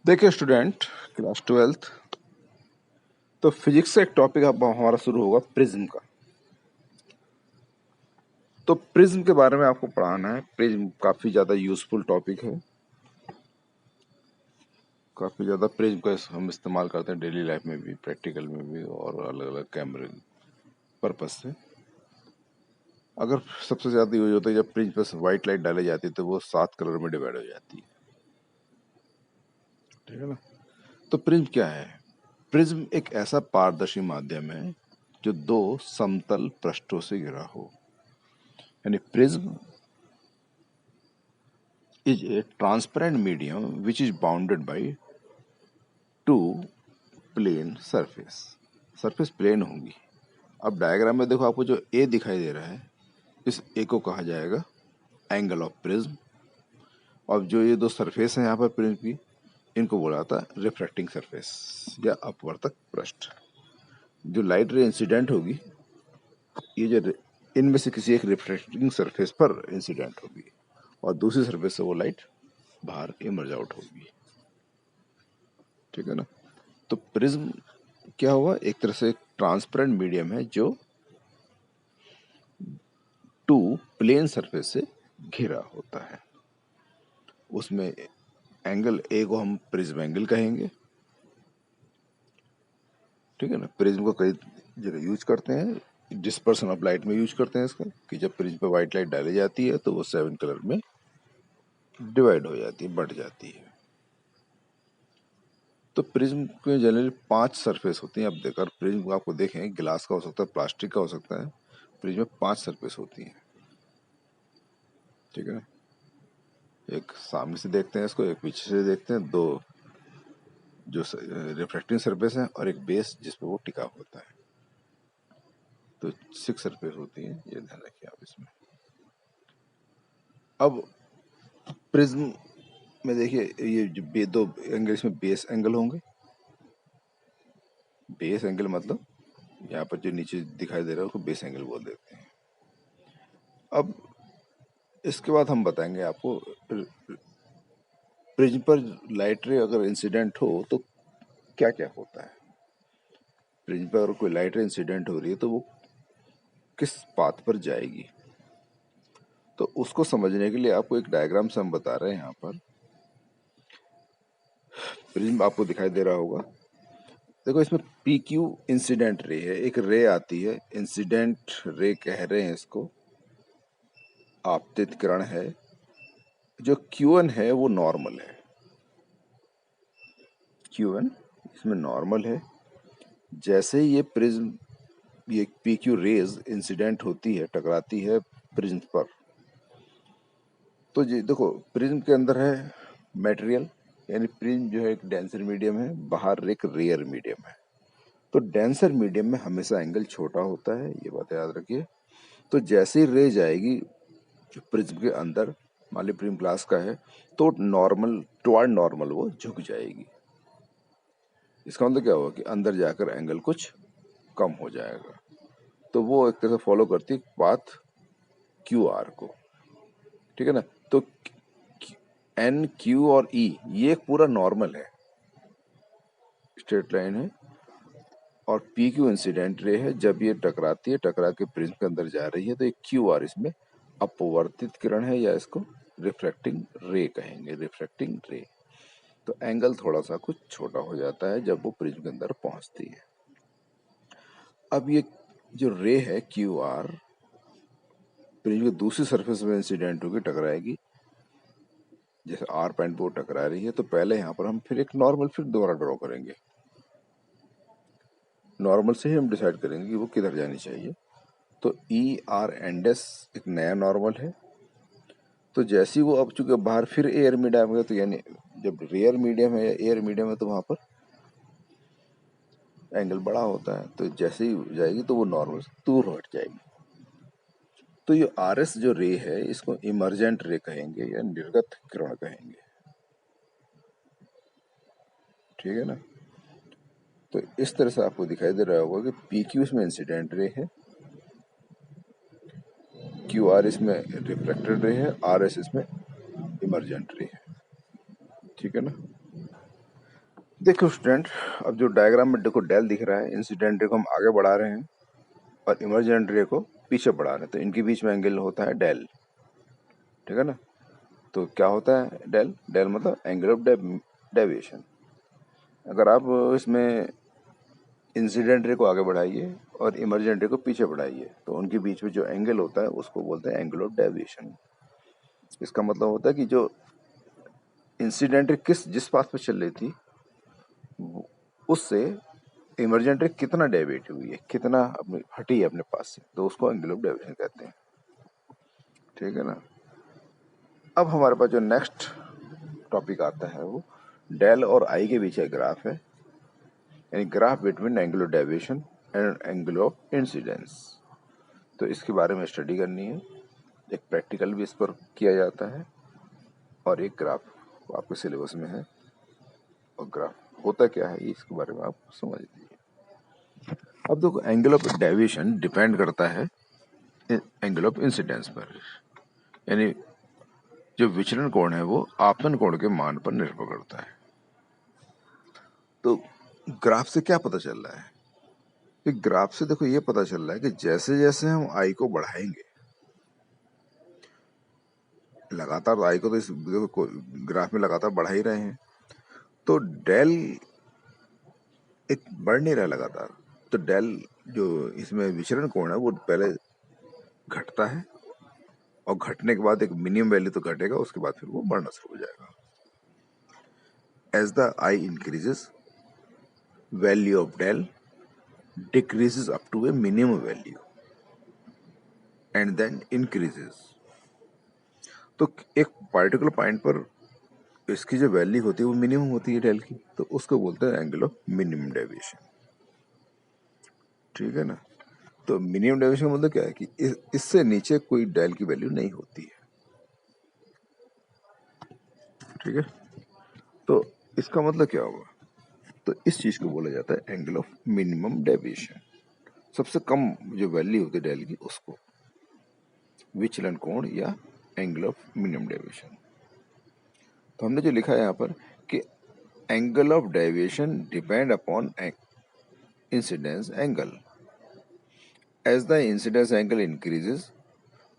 देखिए student, class 12th तो physics का एक टॉपिक अब हमारा शुरू होगा प्रिज्म का। तो प्रिज्म के बारे में आपको पढ़ाना है। प्रिज्म काफ़ी ज़्यादा यूजफुल टॉपिक है। काफ़ी ज़्यादा प्रिज्म का हम इस्तेमाल करते हैं डेली लाइफ में भी, प्रैक्टिकल में भी और अलग अलग कैमरे पर्पज से। अगर सबसे ज़्यादा यूज होता है जब प्रिज्म पर वाइट लाइट डाली जाती है तो वो 7 कलर में डिवाइड हो जाती है। ठीक है ना। तो प्रिज्म क्या है? प्रिज्म एक ऐसा पारदर्शी माध्यम है जो दो समतल पृष्ठों से घिरा हो। यानी prism is a transparent medium which is bounded by two plane surface। Surface plane होंगी। अब डायग्राम में देखो, आपको जो ए दिखाई दे रहा है, इस ए को कहा जाएगा एंगल ऑफ प्रिज्म। और जो ये दो सरफेस हैं यहाँ पर प्रिज्म की, इनको बोला जाता है रिफ्रैक्टिंग सरफेस या अपवर्तक पृष्ठ। जो लाइट रे इंसिडेंट होगी, ये जो इनमें से किसी एक रिफ्रैक्टिंग सरफेस पर इंसिडेंट होगी और दूसरी सरफेस से वो लाइट बाहर इमर्ज आउट होगी। ठीक है ना। तो प्रिज्म क्या हुआ? एक तरह से ट्रांसपेरेंट मीडियम है जो टू प्लेन सरफेस से घिरा होता है। उसमें एंगल ए को हम प्रिज्म एंगल कहेंगे। ठीक है ना। प्रिज्म को कई जगह यूज करते हैं, डिस्पर्सन ऑफ लाइट में यूज करते हैं इसका, कि जब प्रिज्म पे व्हाइट लाइट डाली जाती है तो वो 7 कलर में डिवाइड हो जाती है, बढ़ जाती है। तो प्रिज्म के जनरली 5 सरफेस होती हैं। अब देखकर प्रिज्म आपको देखें, गिलास का हो सकता है, प्लास्टिक का हो सकता है। प्रिज्म में 5 सरफेस होती हैं। ठीक है ना। एक सामने से देखते हैं इसको, एक पीछे से देखते हैं, दो जो रिफ्रैक्टिंग सरफेस है और एक बेस जिस पे वो टिका होता है। तो 6 सरफेस होती है, ये ध्यान रखिए आप इसमें। अब प्रिज्म में देखिए, ये जो दो एंगल, इसमें बेस एंगल होंगे। बेस एंगल मतलब यहाँ पर जो नीचे दिखाई दे रहा है उसको बेस एंगल बोल देते हैं। अब इसके बाद हम बताएंगे आपको प्रिज्म पर लाइट रे अगर इंसिडेंट हो तो क्या क्या होता है। प्रिज्म पर अगर कोई लाइट रे इंसिडेंट हो रही है तो वो किस पाथ पर जाएगी। तो उसको समझने के लिए आपको एक डायग्राम से हम बता रहे हैं। यहाँ पर प्रिज्म आपको दिखाई दे रहा होगा। देखो, इसमें पी क्यू इंसिडेंट रे है, एक रे आती है, इंसिडेंट रे कह रहे हैं इसको, आपतित किरण है। जो क्यू1 है वो नॉर्मल है। क्यू1 इसमें नॉर्मल है। जैसे ही ये प्रिज्म, ये पी क्यू रेज इंसिडेंट होती है, टकराती है प्रिज्म पर, तो जी देखो, प्रिज्म के अंदर है मटेरियल, यानी प्रिज्म जो है एक डेंसर मीडियम है, बाहर एक रेयर मीडियम है। तो डेंसर मीडियम में हमेशा एंगल छोटा होता है, ये बात याद रखिए। तो जैसे ही रे जाएगी प्रिज्म के अंदर, मान ली प्रिज्म ग्लास का है, तो नॉर्मल टुवर्ड नॉर्मल वो झुक जाएगी। इसका मतलब क्या होगा कि अंदर जाकर एंगल कुछ कम हो जाएगा। तो वो एक तरह से फॉलो करती है पाथ क्यू आर को। ठीक है ना। तो एन क्यू और ई ये एक पूरा नॉर्मल है, स्ट्रेट लाइन है, और पी क्यू इंसिडेंट रे है। जब ये टकराती है, टकरा के प्रिज्म के अंदर जा रही है, तो एक क्यू आर इसमें अपवर्तित किरण है, या इसको रिफ्रैक्टिंग रे कहेंगे, रिफ्रैक्टिंग रे। तो एंगल थोड़ा सा कुछ छोटा हो जाता है जब वो प्रिज्म के अंदर पहुंचती है। अब ये जो रे है क्यू आर, प्रिज्म की दूसरी सरफेस में इंसिडेंट होगी, टकराएगी। जैसे आर पॉइंट पे वो टकरा रही है, तो पहले यहाँ पर हम फिर एक नॉर्मल फिर दोबारा ड्रॉ करेंगे। नॉर्मल से ही हम डिसाइड करेंगे कि वो किधर जानी चाहिए। तो ई आर एंड एस एक नया नॉर्मल है। तो जैसे ही वो अब चूंकि बाहर फिर एयर मीडियम है, तो यानी जब रेयर मीडियम है या एयर मीडियम है तो वहां पर एंगल बड़ा होता है। तो जैसे ही जाएगी तो वो नॉर्मल से दूर हट जाएगी। तो ये आर एस जो रे है, इसको इमर्जेंट रे कहेंगे या निर्गत किरण कहेंगे। ठीक है ना। तो इस तरह से आपको दिखाई दे रहा होगा कि पी क्यू इसमें इंसिडेंट रे है, क्यू आर इसमें रिफ्लेक्टेड रे है, आर एस इसमें इमर्जेंट रे है। ठीक है ना। देखो स्टूडेंट, अब जो डायग्राम में देखो डेल दिख रहा है, इंसिडेंट रे को हम आगे बढ़ा रहे हैं और इमर्जेंट रे को पीछे बढ़ा रहे हैं, तो इनके बीच में एंगल होता है डेल, ठीक है ना। तो क्या होता है डेल? डेल मतलब एंगल ऑफ डेविएशन। अगर आप इसमें इंसिडेंट रे को आगे बढ़ाइए और इमर्जेंट रे को पीछे बढ़ाइए, तो उनके बीच में जो एंगल होता है उसको बोलते हैं एंगल ऑफ डेविएशन। इसका मतलब होता है कि जो इंसिडेंट रे जिस पाथ पे चल रही थी उससे इमरजेंट रे कितना डेविएट हुई है, कितना अपने हटी है अपने पास से, तो उसको एंगल ऑफ डेविएशन कहते हैं, ठीक है ना। अब हमारे पास जो नेक्स्ट टॉपिक आता है वो डेल और आई के बीच एक ग्राफ है, यानी graph between angle of deviation and angle of incidence. तो इसके बारे में स्टडी करनी है, एक प्रैक्टिकल भी इस पर किया जाता है और एक ग्राफ आपके सिलेबस में है। और ग्राफ होता क्या है इसके बारे में आप समझ लीजिए। अब देखो, एंगल ऑफ डेविएशन डिपेंड करता है एंगल ऑफ इंसिडेंस पर, यानी जो विचलन कोण है वो आपतन कोण के मान पर निर्भर करता है। तो ग्राफ से क्या पता चल रहा है? कि ग्राफ से देखो ये पता चल रहा है कि जैसे जैसे हम आई को बढ़ाएंगे, लगातार आई को तो इस देखो ग्राफ में लगातार बढ़ा ही रहे हैं, तो डेल एक बढ़ नहीं रहा लगातार, तो डेल जो इसमें विचरण कोण है वो पहले घटता है और घटने के बाद एक मिनिमम वैल्यू तो घटेगा, उसके बाद फिर वो बढ़ना शुरू हो जाएगा। As the I increases, value of del decreases up to a minimum value and then increases। तो एक पार्टिकुलर पॉइंट पर इसकी जो वैल्यू होती है वो मिनिमम होती है डेल की, तो उसको बोलते हैं एंगल ऑफ मिनिमम डेविएशन, ठीक है ना। तो मिनिमम डेविएशन मतलब क्या है कि इससे नीचे कोई डेल की वैल्यू नहीं होती है, ठीक है। तो इसका मतलब क्या होगा? तो इस चीज को बोला जाता है एंगल ऑफ मिनिमम डेविएशन। सबसे कम जो वैल्यू होती है डेल की उसको विचलन कोण या एंगल ऑफ मिनिमम डेविएशन। तो हमने जो लिखा है यहाँ पर कि angle of deviation depend upon incidence angle. As the incidence angle increases,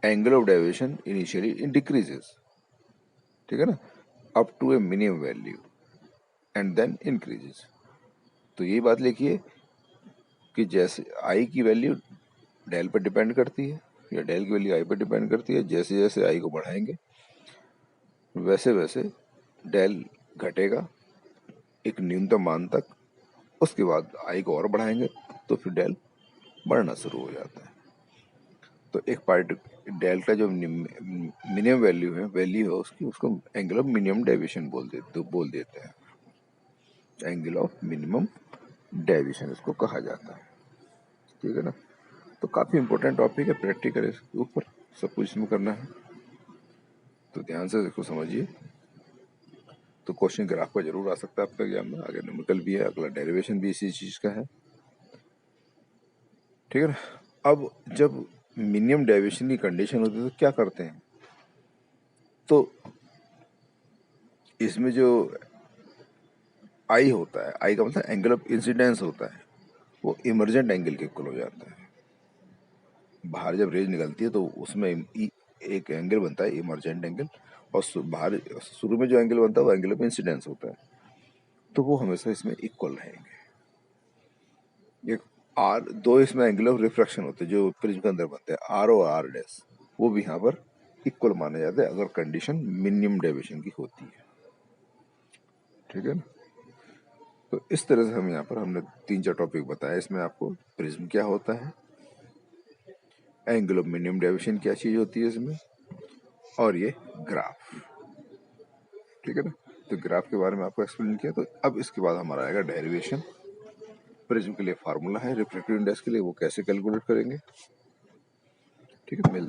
angle of deviation initially decreases, ठीक है ना, up to a minimum value and then increases. तो यही बात लिखिए कि जैसे आई की वैल्यू डेल पर डिपेंड करती है या डेल की वैल्यू आई पर डिपेंड करती है, जैसे जैसे आई को बढ़ाएंगे वैसे वैसे डेल घटेगा एक न्यूनतम मान तक, उसके बाद आई को और बढ़ाएंगे तो फिर डेल बढ़ना शुरू हो जाता है। तो एक पार्ट डेल का जो मिनिमम वैल्यू है उसकी, उसको एंगल ऑफ मिनिमम डेविएशन बोल देते हैं, एंगल ऑफ मिनिमम डेविएशन इसको कहा जाता है, ठीक है ना। तो काफी इंपॉर्टेंट टॉपिक है, प्रैक्टिकल इसके ऊपर सब कुछ इसमें करना है, तो ध्यान से इसको समझिए। तो क्वेश्चन ग्राफ पर जरूर आ सकता है आपका एग्जाम में, आगे न्यूमेरिकल भी है, अगला डेरिवेशन भी इसी चीज का है, ठीक है ना। अब जब मिनिमम डेविएशन की कंडीशन होती है तो क्या करते हैं? तो इसमें जो आई होता है, आई का मतलब एंगल ऑफ इंसिडेंस होता है, वो इमर्जेंट एंगल के इक्वल हो जाता है। बाहर जब रेज निकलती है तो उसमें एक एंगल बनता है इमर्जेंट एंगल, और बाहर शुरू में जो एंगल बनता है वो एंगल ऑफ इंसिडेंस होता है, तो वो हमेशा इसमें इक्वल रहेंगे। एक आर दो इसमें एंगल ऑफ रिफ्रैक्शन होते हैं जो प्रिज्म के अंदर बनते हैं, आर और आर डैश, वो भी यहाँ पर इक्वल माने जाते हैं अगर कंडीशन मिनिमम डेविएशन की होती है, ठीक है ना। तो इस तरह से हम यहाँ पर हमने 3-4 टॉपिक बताया, इसमें आपको प्रिज्म क्या होता है, एंगल ऑफ मिनिमम डेविएशन क्या चीज होती है इसमें, और ये ग्राफ, ठीक है ना। तो ग्राफ के बारे में आपको एक्सप्लेन किया। तो अब इसके बाद हमारा आएगा डेरिवेशन। प्रिज्म के लिए फार्मूला है रिफ्रैक्टिव इंडेक्स के लिए, वो कैसे कैलकुलेट करेंगे, ठीक है।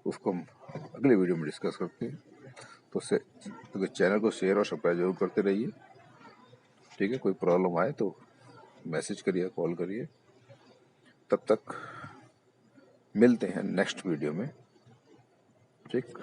उसको हम अगले वीडियो में डिस्कस करते हैं। तो चैनल को शेयर और सब्सक्राइब जरूर करते रहिए, ठीक है। कोई प्रॉब्लम आए तो मैसेज करिए, कॉल करिए। तब तक मिलते हैं नेक्स्ट वीडियो में, ठीक।